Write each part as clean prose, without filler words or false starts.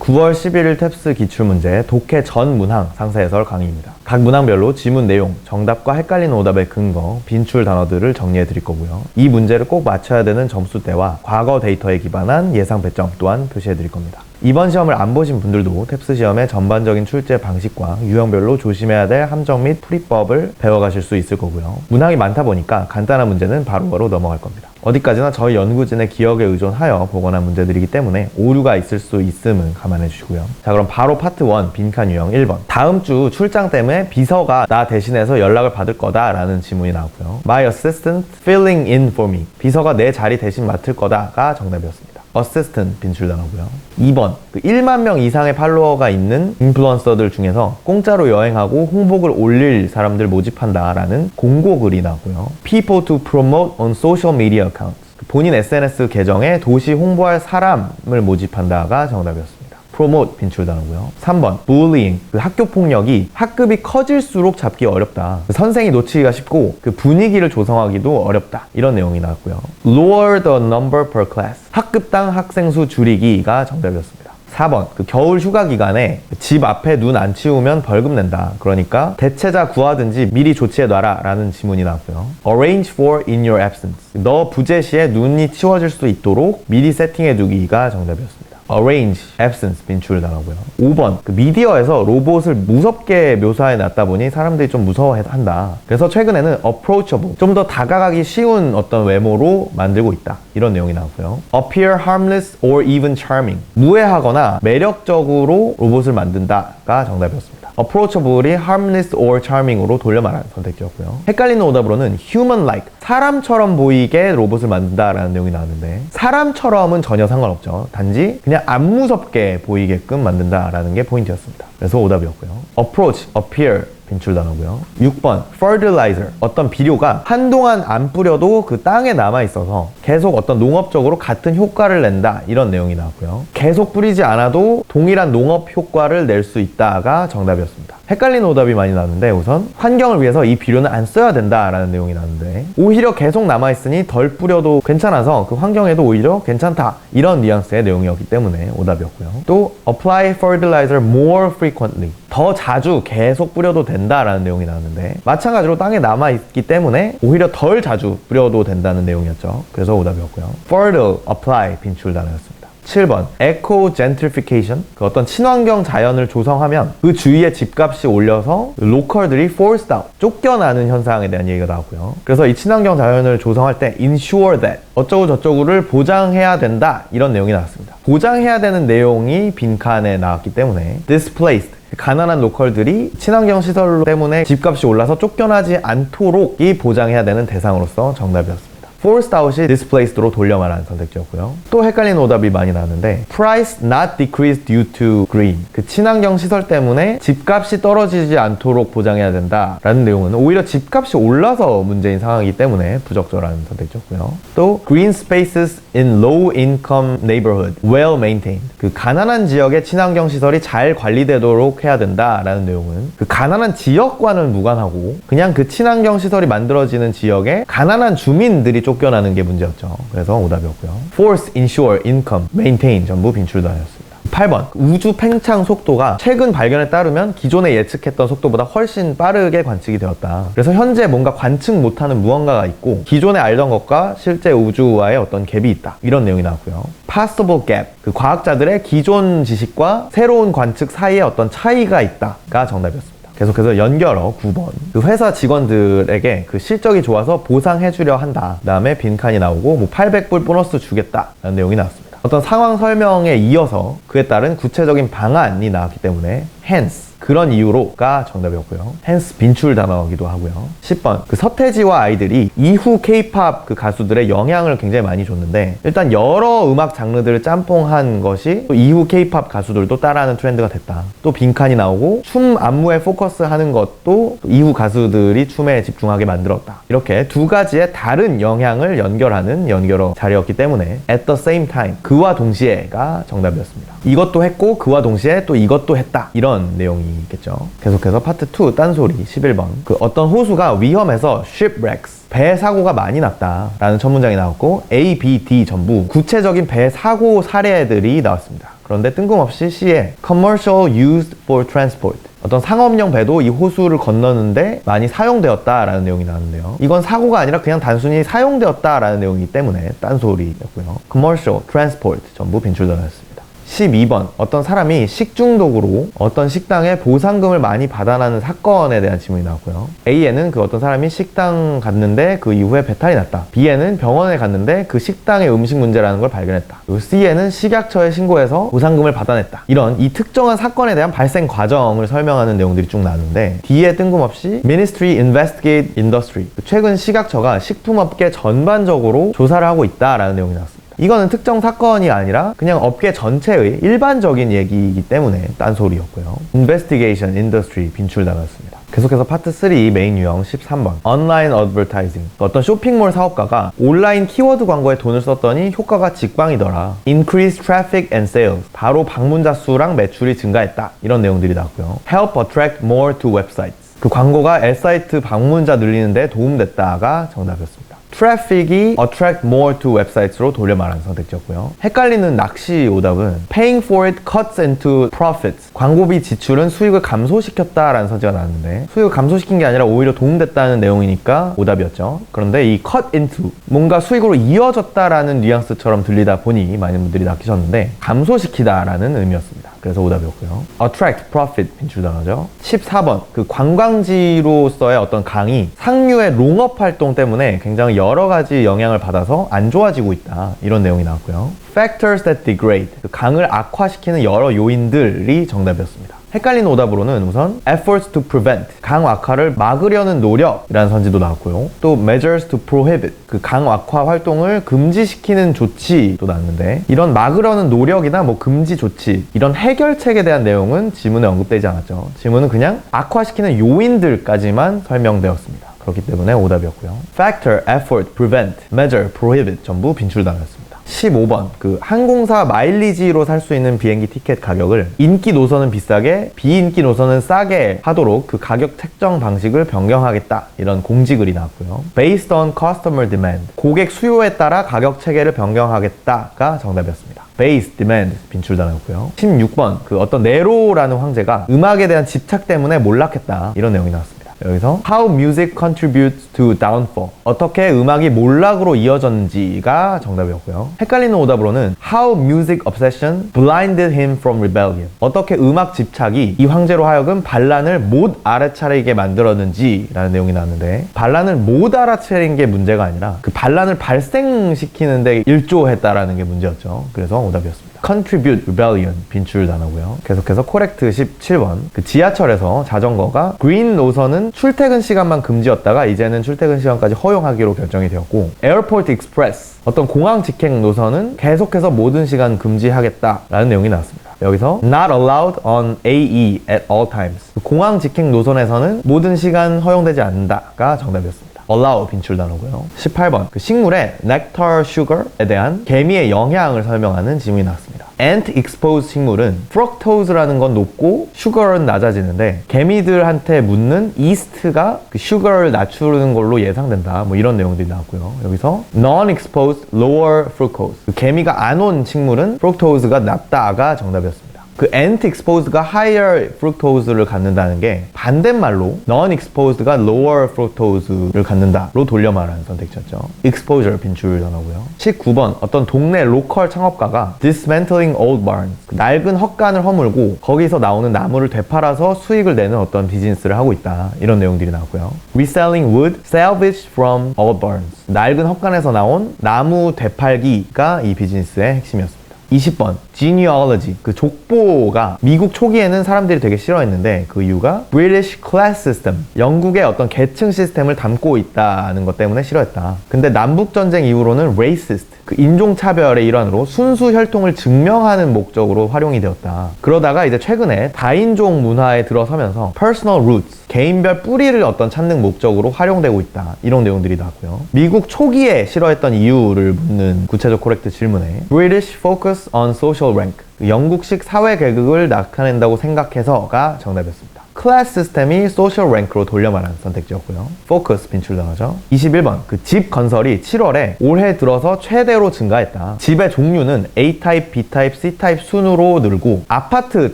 9월 11일 탭스 기출문제 독해 전 문항 상세해설 강의입니다. 각 문항별로 지문 내용, 정답과 헷갈리는 오답의 근거, 빈출 단어들을 정리해 드릴 거고요. 이 문제를 꼭 맞춰야 되는 점수대와 과거 데이터에 기반한 예상 배점 또한 표시해 드릴 겁니다. 이번 시험을 안 보신 분들도 탭스 시험의 전반적인 출제 방식과 유형별로 조심해야 될 함정 및 풀이법을 배워가실 수 있을 거고요. 문항이 많다 보니까 간단한 문제는 바로바로 넘어갈 겁니다. 어디까지나 저희 연구진의 기억에 의존하여 보관한 문제들이기 때문에 오류가 있을 수 있음은 감안해 주시고요. 자, 그럼 바로 파트 1 빈칸 유형 1번. 다음 주 출장 때문에 비서가 나 대신해서 연락을 받을 거다 라는 질문이 나왔고요. My assistant filling in for me. 비서가 내 자리 대신 맡을 거다가 정답이었습니다. 어시스턴트 빈출당하고요. 2번, 1만 명 이상의 팔로워가 있는 인플루언서들 중에서 공짜로 여행하고 홍보글 올릴 사람들 모집한다 라는 공고글이 나오고요. People to promote on social media accounts. 본인 SNS 계정에 도시 홍보할 사람을 모집한다가 정답이었습니다. promote 빈출당하고요. 3번, bullying. 학교 폭력이 학급이 커질수록 잡기 어렵다. 선생이 놓치기가 쉽고 분위기를 조성하기도 어렵다. 이런 내용이 나왔고요. lower the number per class. 학급당 학생 수 줄이기가 정답이었습니다. 4번, 겨울 휴가 기간에 집 앞에 눈 안 치우면 벌금 낸다. 그러니까 대체자 구하든지 미리 조치해놔라 라는 지문이 나왔고요. Arrange for in your absence. 너 부재 시에 눈이 치워질 수 있도록 미리 세팅해두기가 정답이었습니다. Arrange, absence 빈출을 당하고요. 5번, 미디어에서 로봇을 무섭게 묘사해 놨다 보니 사람들이 좀 무서워한다. 그래서 최근에는 approachable, 좀 더 다가가기 쉬운 어떤 외모로 만들고 있다. 이런 내용이 나왔고요. Appear harmless or even charming, 무해하거나 매력적으로 로봇을 만든다가 정답이었습니다. approachable이 harmless or charming으로 돌려 말하는 선택지였고요. 헷갈리는 오답으로는 human-like, 사람처럼 보이게 로봇을 만든다라는 내용이 나왔는데 사람처럼은 전혀 상관없죠. 단지 그냥 안 무섭게 보이게끔 만든다라는 게 포인트였습니다. 그래서 오답이었고요. approach, appear 빈출당하고요. 6번, fertilizer. 어떤 비료가 한동안 안 뿌려도 땅에 남아있어서 계속 어떤 농업적으로 같은 효과를 낸다. 이런 내용이 나왔고요. 계속 뿌리지 않아도 동일한 농업 효과를 낼 수 있다가 정답이었습니다. 헷갈리는 오답이 많이 나왔는데 우선 환경을 위해서 이 비료는 안 써야 된다라는 내용이 나왔는데 오히려 계속 남아있으니 덜 뿌려도 괜찮아서 환경에도 오히려 괜찮다. 이런 뉘앙스의 내용이었기 때문에 오답이었고요. 또 apply fertilizer more frequently. 더 자주 계속 뿌려도 된다라는 내용이 나왔는데 마찬가지로 땅에 남아있기 때문에 오히려 덜 자주 뿌려도 된다는 내용이었죠. 그래서 오답이었고요. further apply 빈출 단어였습니다. 7번, eco gentrification. 어떤 친환경 자연을 조성하면 그 주위에 집값이 올려서 로컬들이 forced out, 쫓겨나는 현상에 대한 얘기가 나왔고요. 그래서 이 친환경 자연을 조성할 때 ensure that, 어쩌고 저쩌고를 보장해야 된다. 이런 내용이 나왔습니다. 보장해야 되는 내용이 빈칸에 나왔기 때문에 displaced, 가난한 로컬들이 친환경 시설 때문에 집값이 올라서 쫓겨나지 않도록 이 보장해야 되는 대상으로서 정답이었습니다. forced out이 displaced로 돌려 말하는 선택지였고요. 또 헷갈리는 오답이 많이 나왔는데 price not decreased due to green. 친환경 시설 때문에 집값이 떨어지지 않도록 보장해야 된다라는 내용은 오히려 집값이 올라서 문제인 상황이기 때문에 부적절한 선택지였고요. 또 green spaces in low income neighborhood well maintained. 가난한 지역의 친환경 시설이 잘 관리되도록 해야 된다라는 내용은 가난한 지역과는 무관하고 그냥 친환경 시설이 만들어지는 지역에 가난한 주민들이 쫓겨나는 게 문제였죠. 그래서 오답이었고요. force, ensure, income, maintain 전부 빈출단어였습니다. 8번, 우주 팽창 속도가 최근 발견에 따르면 기존에 예측했던 속도보다 훨씬 빠르게 관측이 되었다. 그래서 현재 뭔가 관측 못하는 무언가가 있고 기존에 알던 것과 실제 우주와의 어떤 갭이 있다. 이런 내용이 나왔고요. possible gap, 과학자들의 기존 지식과 새로운 관측 사이에 어떤 차이가 있다가 정답이었습니다. 계속해서 연결어 9번. 회사 직원들에게 실적이 좋아서 보상해주려 한다. 그 다음에 빈칸이 나오고 800불 보너스 주겠다. 라는 내용이 나왔습니다. 어떤 상황 설명에 이어서 그에 따른 구체적인 방안이 나왔기 때문에 hence, 그런 이유로가 정답이었고요. hence 빈출 단어이기도 하고요. 10번, 서태지와 아이들이 이후 K-POP 가수들의 영향을 굉장히 많이 줬는데 일단 여러 음악 장르들을 짬뽕한 것이 또 이후 K-POP 가수들도 따라하는 트렌드가 됐다. 또 빈칸이 나오고 춤 안무에 포커스하는 것도 이후 가수들이 춤에 집중하게 만들었다. 이렇게 두 가지의 다른 영향을 연결하는 연결어 자리였기 때문에 at the same time, 그와 동시에가 정답이었습니다. 이것도 했고 그와 동시에 또 이것도 했다. 이런 이런 내용이 있겠죠. 계속해서 파트 2 딴소리 11번. 그 어떤 호수가 위험해서 shipwrecks 배 사고가 많이 났다 라는 첫 문장이 나왔고 A, B, D 전부 구체적인 배 사고 사례들이 나왔습니다. 그런데 뜬금없이 C에 commercial used for transport 어떤 상업용 배도 이 호수를 건너는데 많이 사용되었다라는 내용이 나왔는데요. 이건 사고가 아니라 그냥 단순히 사용되었다라는 내용이기 때문에 딴소리였고요. commercial, transport 전부 빈출단어였습니다. 12번. 어떤 사람이 식중독으로 어떤 식당에 보상금을 많이 받아나는 사건에 대한 질문이 나왔고요. A에는 그 어떤 사람이 식당 갔는데 그 이후에 배탈이 났다. B에는 병원에 갔는데 그 식당의 음식 문제라는 걸 발견했다. 그리고 C에는 식약처에 신고해서 보상금을 받아냈다. 이런 이 특정한 사건에 대한 발생 과정을 설명하는 내용들이 쭉 나왔는데 D에 뜬금없이 Ministry Investigate Industry 최근 식약처가 식품업계 전반적으로 조사를 하고 있다라는 내용이 나왔습니다. 이거는 특정 사건이 아니라 그냥 업계 전체의 일반적인 얘기이기 때문에 딴소리였고요. Investigation Industry 빈출당했습니다. 계속해서 파트 3 메인 유형 13번 Online Advertising 어떤 쇼핑몰 사업가가 온라인 키워드 광고에 돈을 썼더니 효과가 직방이더라. Increase Traffic and Sales 바로 방문자 수랑 매출이 증가했다. 이런 내용들이 나왔고요. Help Attract More to Websites 그 광고가 S사이트 방문자 늘리는 데 도움됐다가 정답이었습니다. 트래픽이 attract more to websites로 돌려 말하는 선택지였고요. 헷갈리는 낚시 오답은 paying for it cuts into profits. 광고비 지출은 수익을 감소시켰다라는 선지가 나왔는데 수익을 감소시킨 게 아니라 오히려 도움됐다는 내용이니까 오답이었죠. 그런데 이 cut into 뭔가 수익으로 이어졌다라는 뉘앙스처럼 들리다 보니 많은 분들이 낚이셨는데 감소시키다라는 의미였습니다. 그래서 오답이었고요. attract, profit 빈출단어죠. 14번 그 관광지로서의 어떤 강이 상류의 농업 활동 때문에 굉장히 여러 가지 영향을 받아서 안 좋아지고 있다. 이런 내용이 나왔고요. factors that degrade 그 강을 악화시키는 여러 요인들이 정답이었습니다. 헷갈린 오답으로는 우선 efforts to prevent 강 악화를 막으려는 노력이라는 선지도 나왔고요. 또 measures to prohibit 그 강 악화 활동을 금지시키는 조치도 나왔는데 이런 막으려는 노력이나 뭐 금지 조치 이런 해결책에 대한 내용은 지문에 언급되지 않았죠. 지문은 그냥 악화시키는 요인들까지만 설명되었습니다. 그렇기 때문에 오답이었고요. factor, effort, prevent, measure, prohibit 전부 빈출당했습니다. 15번 그 항공사 마일리지로 살 수 있는 비행기 티켓 가격을 인기 노선은 비싸게 비인기 노선은 싸게 하도록 그 가격 책정 방식을 변경하겠다 이런 공지글이 나왔고요. Based on customer demand 고객 수요에 따라 가격 체계를 변경하겠다가 정답이었습니다. Base, demand 빈출당했고요. 16번 그 어떤 네로라는 황제가 음악에 대한 집착 때문에 몰락했다 이런 내용이 나왔습니다. 여기서 How music contributes to downfall 어떻게 음악이 몰락으로 이어졌는지가 정답이었고요. 헷갈리는 오답으로는 How music obsession blinded him from rebellion 어떻게 음악 집착이 이 황제로 하여금 반란을 못 알아차리게 만들었는지 라는 내용이 나왔는데 반란을 못 알아차린 게 문제가 아니라 그 반란을 발생시키는 데 일조했다라는 게 문제였죠. 그래서 오답이었습니다. Contribute, rebellion 빈출 단어고요. 계속해서 코렉트 17번 그 지하철에서 자전거가 green 노선은 출퇴근 시간만 금지였다가 이제는 출퇴근 시간까지 허용하기로 결정이 되었고 Airport Express 어떤 공항 직행 노선은 계속해서 모든 시간 금지하겠다라는 내용이 나왔습니다. 여기서 Not allowed on AE at all times 공항 직행 노선에서는 모든 시간 허용되지 않는다가 정답이었습니다. allow 빈출 단어고요. 18번 그 식물의 nectar sugar에 대한 개미의 영향을 설명하는 지문이 나왔습니다. ant exposed 식물은 fructose라는 건 높고 sugar은 낮아지는데 개미들한테 묻는 yeast가 그 sugar를 낮추는 걸로 예상된다. 뭐 이런 내용들이 나왔고요. 여기서 non-exposed lower fructose 그 개미가 안 온 식물은 fructose가 낮다가 정답이었습니다. 그 ant exposed가 higher fructose를 갖는다는 게 반대말로 non-exposed가 lower fructose를 갖는다로 돌려 말하는 선택지였죠. exposure 빈출 단어고요. 19번 어떤 동네 로컬 창업가가 dismantling old barns 낡은 헛간을 허물고 거기서 나오는 나무를 되팔아서 수익을 내는 어떤 비즈니스를 하고 있다. 이런 내용들이 나왔고요. reselling wood salvaged from old barns 낡은 헛간에서 나온 나무 되팔기가 이 비즈니스의 핵심이었습니다. 20번 genealogy 그 족보가 미국 초기에는 사람들이 되게 싫어했는데 그 이유가 British class system 영국의 어떤 계층 시스템을 담고 있다는 것 때문에 싫어했다. 근데 남북전쟁 이후로는 racist 그 인종차별의 일환으로 순수 혈통을 증명하는 목적으로 활용이 되었다. 그러다가 이제 최근에 다인종 문화에 들어서면서 personal roots 개인별 뿌리를 어떤 찾는 목적으로 활용되고 있다. 이런 내용들이 나왔고요. 미국 초기에 싫어했던 이유를 묻는 구체적 코렉트 질문에 British focus on social social rank, 영국식 사회 계급을 나타낸다고 생각해서가 정답이었습니다. 클래스 시스템이 소셜 랭크로 돌려 말하는 선택지였고요. 포커스 빈출당하죠. 21번 집 건설이 7월에 올해 들어서 최대로 증가했다. 집의 종류는 A타입, B타입, C타입 순으로 늘고 아파트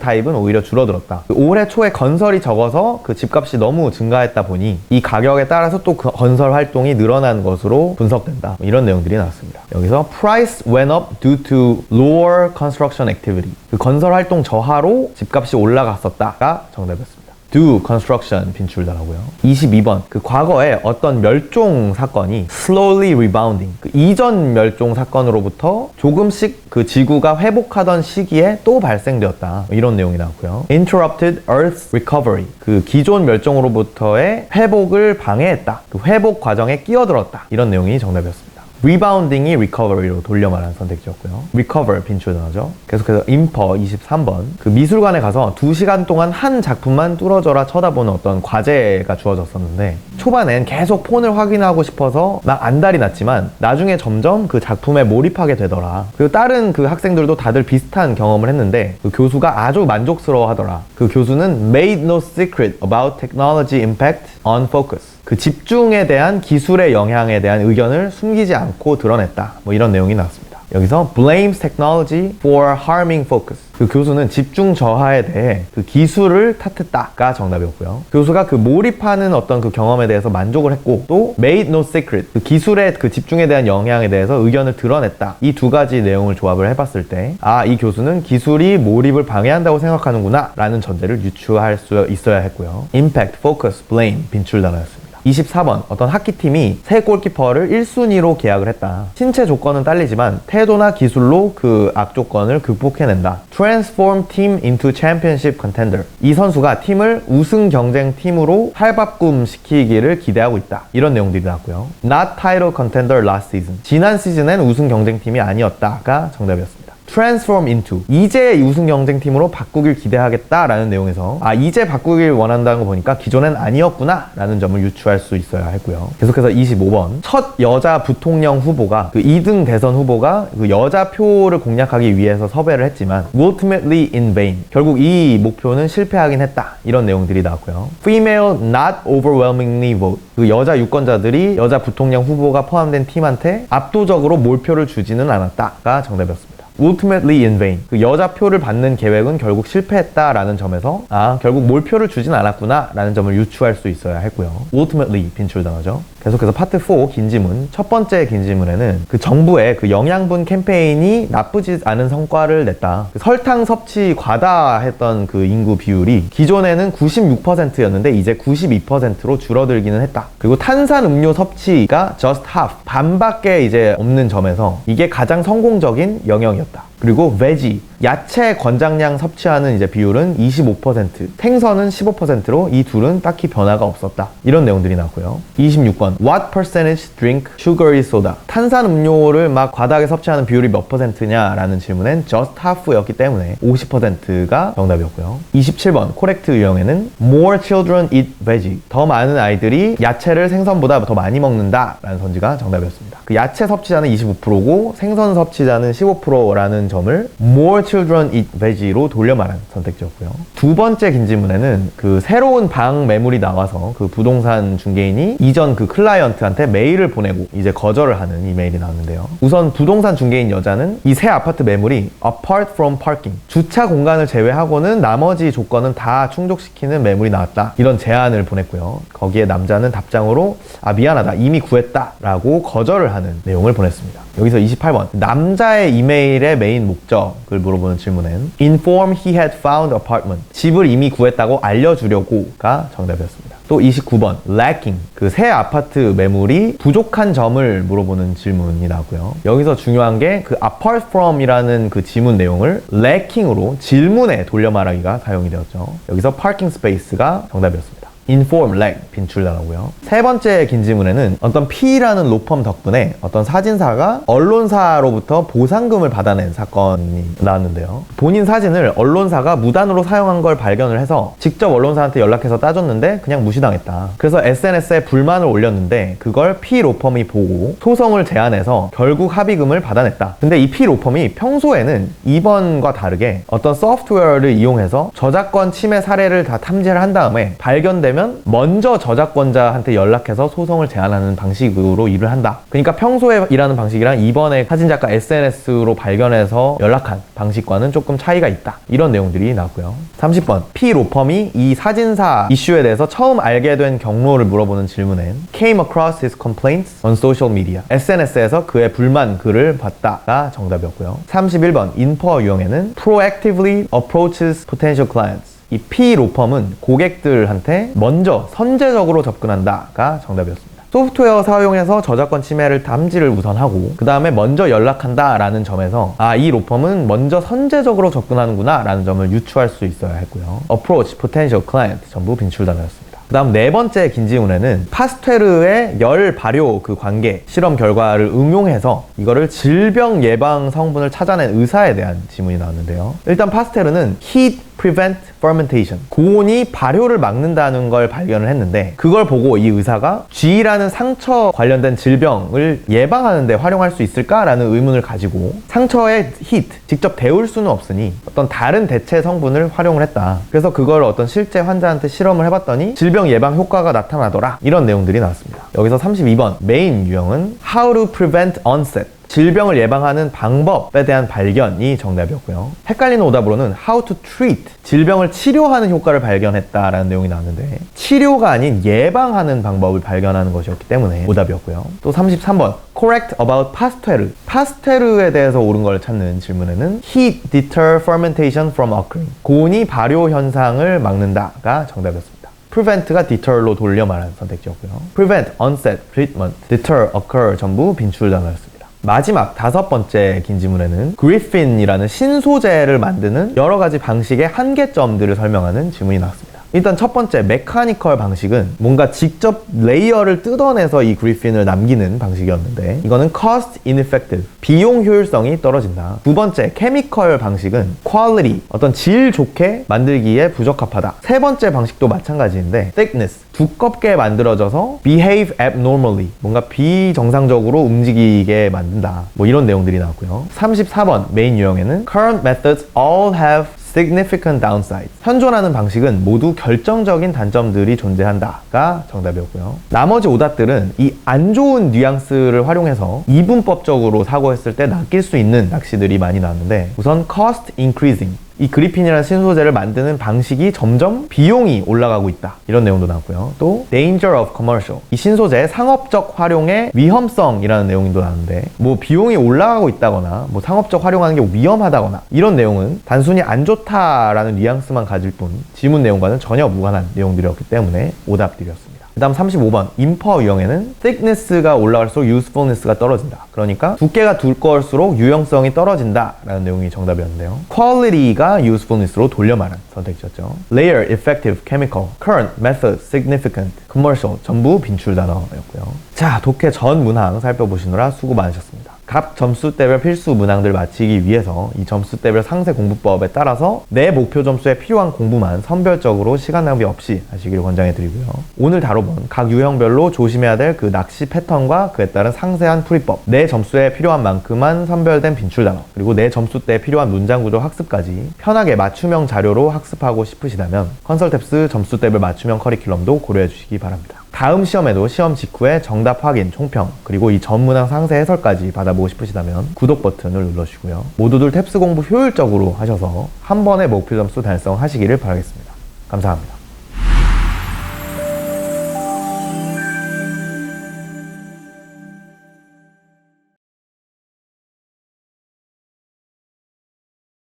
타입은 오히려 줄어들었다. 올해 초에 건설이 적어서 집값이 너무 증가했다 보니 이 가격에 따라서 또 건설 활동이 늘어난 것으로 분석된다. 이런 내용들이 나왔습니다. 여기서 price went up due to lower construction activity. 건설 활동 저하로 집값이 올라갔었다가 정답이었습니다. do construction 빈출당하고요. 22번 과거에 어떤 멸종 사건이 slowly rebounding 이전 멸종 사건으로부터 조금씩 지구가 회복하던 시기에 또 발생되었다. 이런 내용이 나왔고요. interrupted Earth's recovery 기존 멸종으로부터의 회복을 방해했다. 회복 과정에 끼어들었다. 이런 내용이 정답이었습니다. rebounding이 recovery로 돌려 말하는 선택지였고요. recover 빈출당하죠. 계속해서 imper 23번 미술관에 가서 2시간 동안 한 작품만 뚫어져라 쳐다보는 어떤 과제가 주어졌었는데 초반엔 계속 폰을 확인하고 싶어서 막 안달이 났지만 나중에 점점 작품에 몰입하게 되더라. 그리고 다른 학생들도 다들 비슷한 경험을 했는데 교수가 아주 만족스러워 하더라. 교수는 made no secret about technology impact on focus. 집중에 대한 기술의 영향에 대한 의견을 숨기지 않고 드러냈다. 이런 내용이 나왔습니다. 여기서 blames technology for harming focus. 교수는 집중 저하에 대해 기술을 탓했다가 정답이었고요. 교수가 몰입하는 어떤 경험에 대해서 만족을 했고 또 made no secret. 기술의 집중에 대한 영향에 대해서 의견을 드러냈다. 이 두 가지 내용을 조합을 해봤을 때 이 교수는 기술이 몰입을 방해한다고 생각하는구나 라는 전제를 유추할 수 있어야 했고요. impact, focus, blame 빈출단어였습니다. 24번 어떤 학기팀이 새 골키퍼를 1순위로 계약을 했다. 신체 조건은 딸리지만 태도나 기술로 악조건을 극복해낸다. Transform team into championship contender. 이 선수가 팀을 우승 경쟁 팀으로 탈바꿈 시키기를 기대하고 있다. 이런 내용들이 나왔고요. Not title contender last season. 지난 시즌엔 우승 경쟁팀이 아니었다가 정답이었습니다. transform into 이제 우승 경쟁팀으로 바꾸길 기대하겠다라는 내용에서 이제 바꾸길 원한다는 거 보니까 기존엔 아니었구나 라는 점을 유추할 수 있어야 했고요. 계속해서 25번 첫 여자 부통령 후보가 2등 대선 후보가 여자 표를 공략하기 위해서 섭외를 했지만 ultimately in vain 결국 이 목표는 실패하긴 했다. 이런 내용들이 나왔고요. female not overwhelmingly vote 여자 유권자들이 여자 부통령 후보가 포함된 팀한테 압도적으로 몰표를 주지는 않았다가 정답이었습니다. ultimately in vain. 여자 표를 받는 계획은 결국 실패했다라는 점에서 결국 몰표를 주진 않았구나 라는 점을 유추할 수 있어야 했고요. ultimately 빈출당하죠. 계속해서 파트 4 긴 지문. 첫 번째 긴 지문에는 정부의 영양분 캠페인이 나쁘지 않은 성과를 냈다. 설탕 섭취 과다했던 인구 비율이 기존에는 96%였는데 이제 92%로 줄어들기는 했다. 그리고 탄산 음료 섭취가 just half 반밖에 이제 없는 점에서 이게 가장 성공적인 영역이었다. 그리고 vegie 야채 권장량 섭취하는 이제 비율은 25%, 생선은 15%로 이 둘은 딱히 변화가 없었다. 이런 내용들이 나왔고요. 26번 What percentage drink sugary soda? 탄산 음료를 막 과다하게 섭취하는 비율이 몇 %냐라는 질문엔 just half였기 때문에 50%가 정답이었고요. 27번 코렉트 유형에는 More children eat veggie. 더 많은 아이들이 야채를 생선보다 더 많이 먹는다 라는 선지가 정답이었습니다. 야채 섭취자는 25%고 생선 섭취자는 15%라는 점을 More children eat veggie로 돌려 말한 선택지였고요. 두 번째 긴 질문에는 새로운 방 매물이 나와서 부동산 중개인이 이전 클라이언트한테 메일을 보내고 이제 거절을 하는 이메일이 나왔는데요. 우선 부동산 중개인 여자는 이 새 아파트 매물이 apart from parking 주차 공간을 제외하고는 나머지 조건은 다 충족시키는 매물이 나왔다. 이런 제안을 보냈고요. 거기에 남자는 답장으로 미안하다 이미 구했다 라고 거절을 하는 내용을 보냈습니다. 여기서 28번 남자의 이메일의 메인 목적을 물어보는 질문엔 inform he had found apartment 집을 이미 구했다고 알려주려고가 정답이었습니다. 또 29번 lacking 새 아파트 매물이 부족한 점을 물어보는 질문이 나왔고요. 여기서 중요한 게 apart from 이라는 지문 내용을 lacking으로 질문에 돌려 말하기가 사용이 되었죠. 여기서 parking space가 정답이었습니다. inform, leg, 빈출 단어고요. 세 번째 긴 지문에는 어떤 P라는 로펌 덕분에 어떤 사진사가 언론사로부터 보상금을 받아낸 사건이 나왔는데요. 본인 사진을 언론사가 무단으로 사용한 걸 발견을 해서 직접 언론사한테 연락해서 따졌는데 그냥 무시당했다. 그래서 SNS에 불만을 올렸는데 그걸 P 로펌이 보고 소송을 제안해서 결국 합의금을 받아냈다. 근데 이 P 로펌이 평소에는 이번과 다르게 어떤 소프트웨어를 이용해서 저작권 침해 사례를 다 탐지를 한 다음에 발견되면 먼저 저작권자한테 연락해서 소송을 제안하는 방식으로 일을 한다. 그러니까 평소에 일하는 방식이랑 이번에 사진작가 SNS로 발견해서 연락한 방식과는 조금 차이가 있다. 이런 내용들이 나왔고요. 30번 P 로펌이 이 사진사 이슈에 대해서 처음 알게 된 경로를 물어보는 질문엔 came across his complaints on social media. SNS에서 그의 불만 글을 봤다가 정답이었고요. 31번 인퍼 유형에는 proactively approaches potential clients. 이 P 로펌은 고객들한테 먼저 선제적으로 접근한다가 정답이었습니다. 소프트웨어 사용해서 저작권 침해를 탐지를 우선하고 그 다음에 먼저 연락한다 라는 점에서 이 로펌은 먼저 선제적으로 접근하는구나 라는 점을 유추할 수 있어야 했고요. approach, potential client 전부 빈출 단어였습니다. 그 다음 네 번째 긴 지문에는 파스테르의 열 발효 그 관계 실험 결과를 응용해서 이거를 질병 예방 성분을 찾아낸 의사에 대한 지문이 나왔는데요. 일단 파스테르는 heat prevent fermentation, 고온이 발효를 막는다는 걸 발견을 했는데 그걸 보고 이 의사가 쥐라는 상처 관련된 질병을 예방하는 데 활용할 수 있을까라는 의문을 가지고 상처에 heat, 직접 데울 수는 없으니 어떤 다른 대체 성분을 활용을 했다. 그래서 그걸 어떤 실제 환자한테 실험을 해봤더니 질병 예방 효과가 나타나더라. 이런 내용들이 나왔습니다. 여기서 32번 메인 유형은 how to prevent onset, 질병을 예방하는 방법에 대한 발견이 정답이었고요. 헷갈리는 오답으로는 how to treat, 질병을 치료하는 효과를 발견했다라는 내용이 나왔는데 치료가 아닌 예방하는 방법을 발견하는 것이었기 때문에 오답이었고요. 또 33번 correct about 파스테르, 파스테르에 대해서 옳은 걸 찾는 질문에는 heat deter fermentation from occurring, 고온이 발효 현상을 막는다가 정답이었습니다. prevent가 deter로 돌려 말한 선택지였고요. prevent, onset, treatment, deter, occur 전부 빈출 단어였습니다. 마지막 다섯 번째 긴 지문에는 그리핀이라는 신소재를 만드는 여러 가지 방식의 한계점들을 설명하는 지문이 나왔습니다. 일단 첫 번째 메카니컬 방식은 뭔가 직접 레이어를 뜯어내서 이 그리핀을 남기는 방식이었는데 이거는 cost ineffective, 비용 효율성이 떨어진다. 두 번째 케미컬 방식은 quality, 어떤 질 좋게 만들기에 부적합하다. 세 번째 방식도 마찬가지인데 thickness, 두껍게 만들어져서 behave abnormally, 뭔가 비정상적으로 움직이게 만든다. 뭐 이런 내용들이 나왔고요. 34번 메인 유형에는 current methods all have significant downside, 현존하는 방식은 모두 결정적인 단점들이 존재한다가 정답이었고요. 나머지 오답들은 이 안 좋은 뉘앙스를 활용해서 이분법적으로 사고했을 때 낚일 수 있는 낚시들이 많이 나왔는데 우선 cost increasing, 이 그리핀이라는 신소재를 만드는 방식이 점점 비용이 올라가고 있다. 이런 내용도 나왔고요. 또 danger of commercial, 이 신소재의 상업적 활용의 위험성이라는 내용도 나왔는데 뭐 비용이 올라가고 있다거나 뭐 상업적 활용하는 게 위험하다거나 이런 내용은 단순히 안 좋다라는 뉘앙스만 가질 뿐 지문 내용과는 전혀 무관한 내용들이었기 때문에 오답들이었습니다. 그 다음 35번 인퍼 유형에는 thickness가 올라갈수록 usefulness가 떨어진다. 그러니까 두께가 두꺼울수록 유용성이 떨어진다 라는 내용이 정답이었는데요. quality가 usefulness로 돌려 말한 선택지였죠. layer, effective, chemical, current, method, significant, commercial 전부 빈출 단어였고요. 자, 독해 전 문항 살펴보시느라 수고 많으셨습니다. 각 점수대별 필수 문항들 마치기 위해서 이 점수대별 상세 공부법에 따라서 내 목표 점수에 필요한 공부만 선별적으로 시간 낭비 없이 하시길 권장해드리고요. 오늘 다뤄본 각 유형별로 조심해야 될 그 낚시 패턴과 그에 따른 상세한 풀이법, 내 점수에 필요한 만큼만 선별된 빈출 단어, 그리고 내 점수대에 필요한 문장 구조 학습까지 편하게 맞춤형 자료로 학습하고 싶으시다면 컨설탭스 점수대별 맞춤형 커리큘럼도 고려해 주시기 바랍니다. 다음 시험에도 시험 직후에 정답 확인, 총평, 그리고 이 전 문항 상세 해설까지 받아보고 싶으시다면 구독 버튼을 눌러주시고요. 모두들 탭스 공부 효율적으로 하셔서 한 번에 목표 점수 달성하시기를 바라겠습니다. 감사합니다.